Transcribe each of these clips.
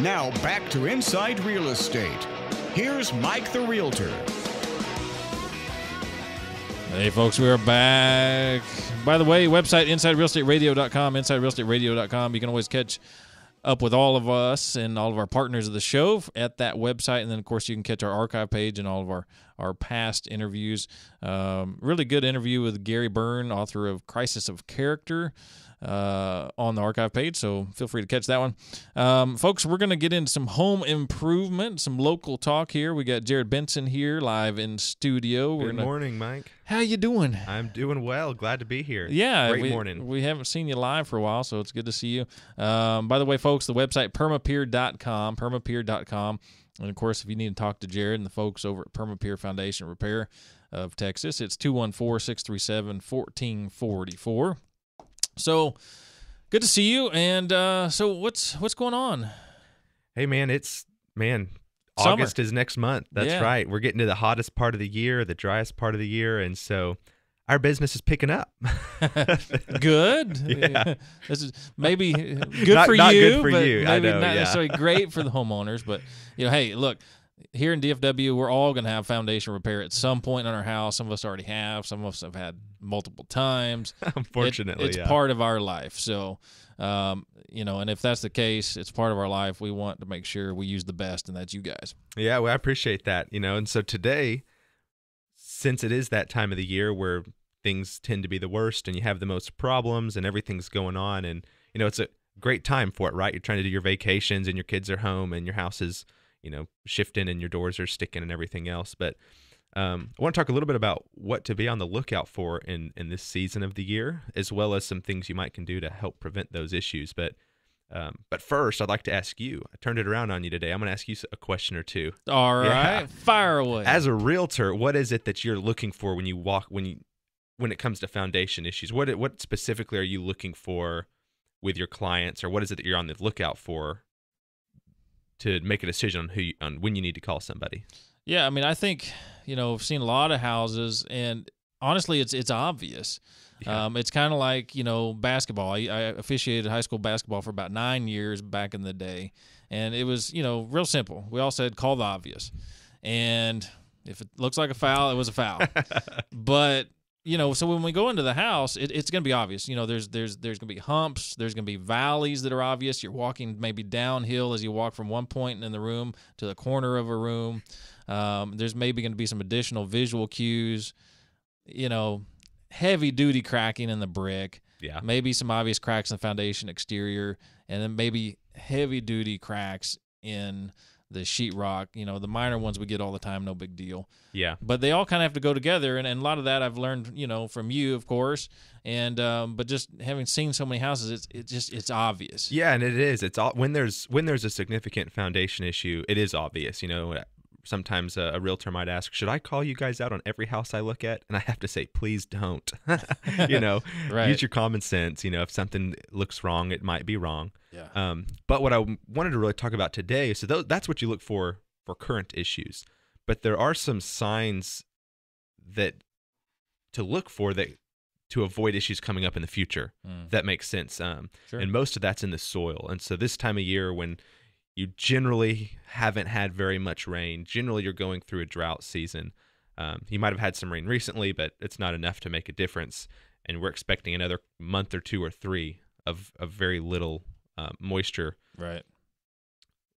Now back to Inside Real Estate. Here's Mike the Realtor. Hey, folks, we are back. By the way, website, InsideRealEstateRadio.com, InsideRealEstateRadio.com. You can always catch up with all of us and all of our partners of the show at that website. And then, of course, you can catch our archive page and all of our past interviews. Really good interview with Gary Byrne, author of Crisis of Character, on the archive page, so feel free to catch that one. Folks, we're going to get into some home improvement, some local talk here. We got Jared Benson here live in studio. Good morning, Mike. How you doing? I'm doing well. Glad to be here. Yeah. Great morning. We haven't seen you live for a while, so it's good to see you. By the way, folks, the website, permapier.com. And, of course, if you need to talk to Jared and the folks over at Permapier Foundation Repair of Texas, it's 214-637-1444. So good to see you. And so what's going on? Hey, man, Summer. August is next month. That's Yeah. right. We're getting to the hottest part of the year, the driest part of the year, and so our business is picking up. Good. Yeah. This is maybe good Not for good you, for but you. I maybe know, not yeah. necessarily great for the homeowners. But, hey, look, here in DFW, we're all going to have foundation repair at some point in our house. Some of us already have. Some of us have had multiple times. Unfortunately, it's part of our life. So, and if that's the case, it's part of our life. We want to make sure we use the best, and that's you guys. Yeah, well, I appreciate that. And so today, since it is that time of the year where things tend to be the worst and you have the most problems and everything's going on, and it's a great time for it, right? You're trying to do your vacations and your kids are home and your house is shifting and your doors are sticking and everything else. But I want to talk a little bit about what to be on the lookout for in this season of the year, as well as some things you might can do to help prevent those issues. But first, I'd like to ask you. I turned it around on you today. I'm going to ask you a question or two. All right, fire away. As a realtor, what is it that you're looking for when it comes to foundation issues? What specifically are you looking for with your clients, or what is it that you're on the lookout for to make a decision on when you need to call somebody? Yeah, I think, I've seen a lot of houses, and honestly, it's obvious. Yeah. It's kind of like, basketball. I officiated high school basketball for about 9 years back in the day, and it was, real simple. We all said, call the obvious. And if it looks like a foul, it was a foul. But, so when we go into the house, it's going to be obvious. There's going to be humps. There's going to be valleys that are obvious. You're walking maybe downhill as you walk from one point in the room to the corner of a room. There's maybe going to be some additional visual cues, heavy duty cracking in the brick. Yeah. Maybe some obvious cracks in the foundation exterior, and then maybe heavy duty cracks in the sheetrock. The minor ones we get all the time, no big deal. Yeah. But they all kind of have to go together, and a lot of that I've learned, from you, of course. And but just having seen so many houses, it's obvious. Yeah, and it is. It's all when there's a significant foundation issue, it is obvious. Sometimes a realtor might ask, should I call you guys out on every house I look at? And I have to say, please don't. Right. Use your common sense. If something looks wrong, it might be wrong. Yeah. But what I wanted to really talk about today, so that's what you look for current issues. But there are some signs to look for to avoid issues coming up in the future. That makes sense. Sure. And most of that's in the soil. And so this time of year when you generally haven't had very much rain, generally you're going through a drought season. You might have had some rain recently, but it's not enough to make a difference. And we're expecting another month or 2 or 3 of very little moisture. Right.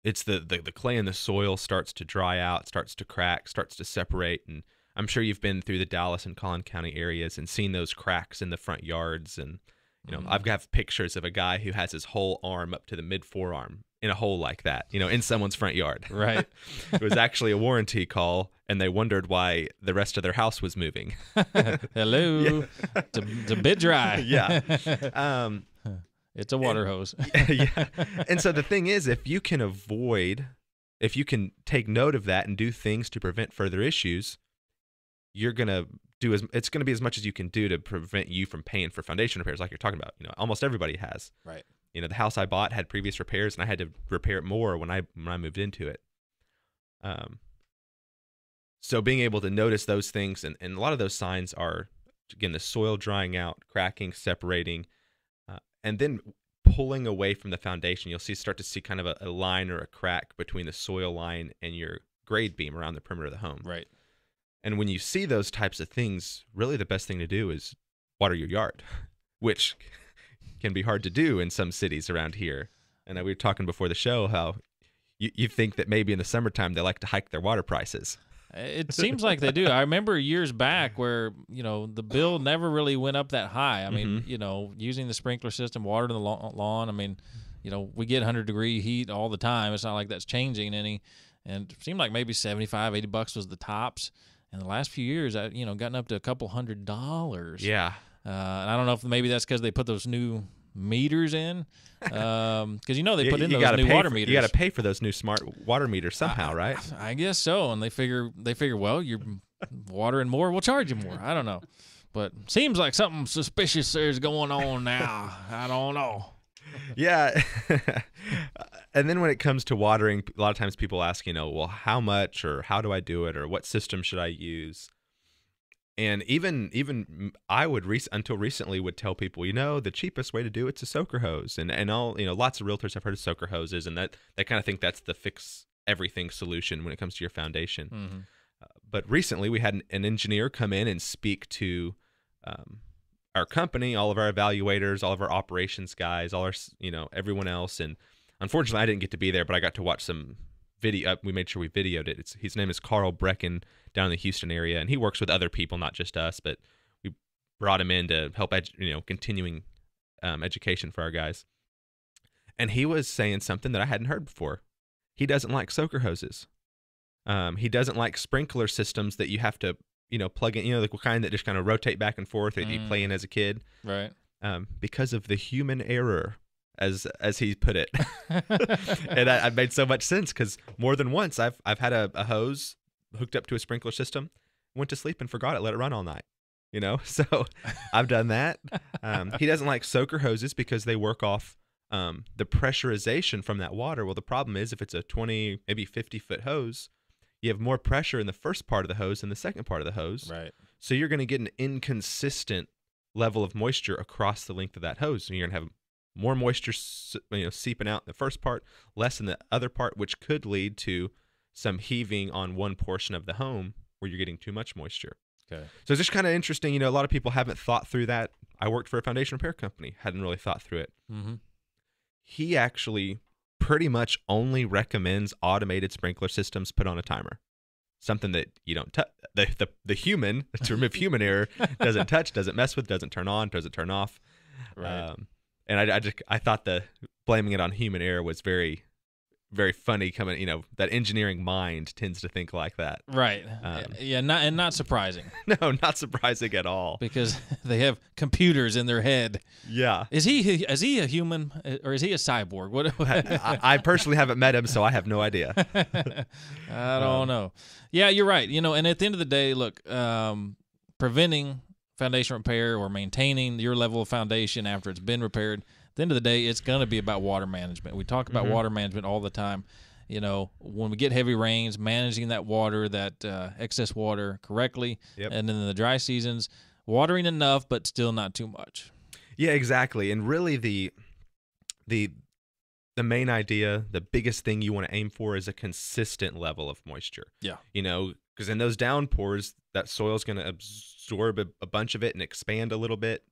It's the clay in the soil starts to dry out, starts to crack, starts to separate. And I'm sure you've been through the Dallas and Collin County areas and seen those cracks in the front yards. And, I've got pictures of a guy who has his whole arm up to the mid-forearm in a hole like that, in someone's front yard. Right. It was actually a warranty call, and they wondered why the rest of their house was moving. Hello. Yeah. It's a bit dry. Yeah. It's a water hose. Yeah. And so the thing is, if you can take note of that and do things to prevent further issues, it's going to be as much as you can do to prevent you from paying for foundation repairs like you're talking about. Almost everybody has. Right. The house I bought had previous repairs, and I had to repair it more when I moved into it. So being able to notice those things, and a lot of those signs are, again, the soil drying out, cracking, separating, and then pulling away from the foundation, you'll start to see kind of a line or a crack between the soil line and your grade beam around the perimeter of the home. Right. And when you see those types of things, really the best thing to do is water your yard, which can be hard to do in some cities around here. And we were talking before the show how you think that maybe in the summertime they like to hike their water prices. It seems like they do. I remember years back where, the bill never really went up that high. I mean, using the sprinkler system, watering the lawn, I mean, we get 100-degree heat all the time. It's not like that's changing any. And it seemed like maybe $75, $80 was the tops. In the last few years, gotten up to a couple $100. Yeah. And I don't know if maybe that's because they put those new meters in. Because they put in those new water meters. You got to pay for those new smart water meters somehow, right? I guess so. And they figure, well, you're watering more, we'll charge you more. I don't know. But seems like something suspicious is going on now. I don't know. Yeah. And then when it comes to watering, a lot of times people ask, well, how much or how do I do it or what system should I use? And even I would until recently would tell people, the cheapest way to do it's a soaker hose. And all, lots of realtors have heard of soaker hoses, and that they kind of think that's the fix everything solution when it comes to your foundation. Mm-hmm. But recently we had an engineer come in and speak to our company, all of our evaluators, all of our operations guys, all our, everyone else. And unfortunately, I didn't get to be there, but I got to watch some video. We made sure we videoed it. His name is Carl Brecken down in the Houston area, and he works with other people, not just us, but we brought him in to help, continuing education for our guys. And he was saying something that I hadn't heard before. He doesn't like soaker hoses. He doesn't like sprinkler systems that you have to, plug in, the kind that just kind of rotate back and forth that you play in as a kid. Right. Because of the human error, as he put it. And I made so much sense because more than once I've had a hose hooked up to a sprinkler system, went to sleep and forgot it, let it run all night. So I've done that. He doesn't like soaker hoses because they work off the pressurization from that water. Well, the problem is if it's a 20, maybe 50-foot hose, you have more pressure in the first part of the hose than the second part of the hose. Right. So you're going to get an inconsistent level of moisture across the length of that hose. And you're going to have more moisture seeping out in the first part, less in the other part, which could lead to some heaving on one portion of the home where you're getting too much moisture. Okay. So it's just kind of interesting. A lot of people haven't thought through that. I worked for a foundation repair company, hadn't really thought through it. Mm-hmm. He actually pretty much only recommends automated sprinkler systems put on a timer. Something that you don't touch. The human, to remove human error, doesn't touch, doesn't mess with, doesn't turn on, doesn't turn off. Right. And I thought blaming it on human error was very, very funny. That engineering mind tends to think like that. Right. Not surprising. No, not surprising at all. Because they have computers in their head. Yeah. Is he a human or is he a cyborg? What? I personally haven't met him, so I have no idea. I don't know. Yeah, you're right. And at the end of the day, look, preventing foundation repair or maintaining your level of foundation after it's been repaired, at the end of the day, it's going to be about water management. We talk about water management all the time. When we get heavy rains, managing that water, that excess water correctly. Yep. And then in the dry seasons, watering enough, but still not too much. Yeah, exactly. And really the main idea, the biggest thing you want to aim for is a consistent level of moisture. Yeah. Because in those downpours, that soil's going to absorb a bunch of it and expand a little bit.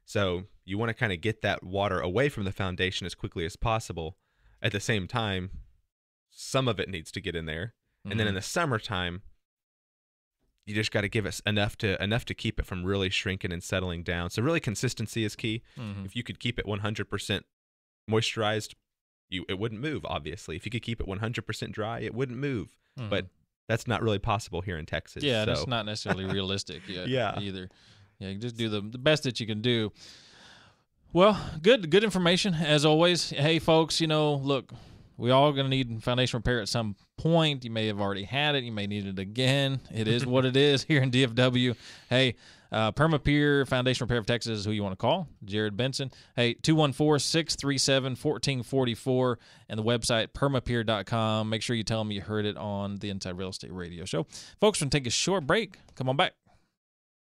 So you want to kind of get that water away from the foundation as quickly as possible. At the same time, some of it needs to get in there. Mm-hmm. And then in the summertime, you just got to give it enough to keep it from really shrinking and settling down. So really consistency is key. Mm-hmm. If you could keep it 100% moisturized, it wouldn't move, obviously. If you could keep it 100% dry, it wouldn't move. Mm-hmm. But that's not really possible here in Texas. Yeah, that's not necessarily realistic yeah. either. Yeah, you just do the best that you can do. Well, good information as always. Hey, folks, look, we all going to need foundation repair at some point. You may have already had it. You may need it again. It is what it is here in DFW. Hey, Permapier Foundation Repair of Texas is who you want to call. Jared Benson. Hey, 214-637-1444 and the website permapier.com. Make sure you tell them you heard it on the Inside Real Estate Radio Show. Folks, we're going to take a short break. Come on back.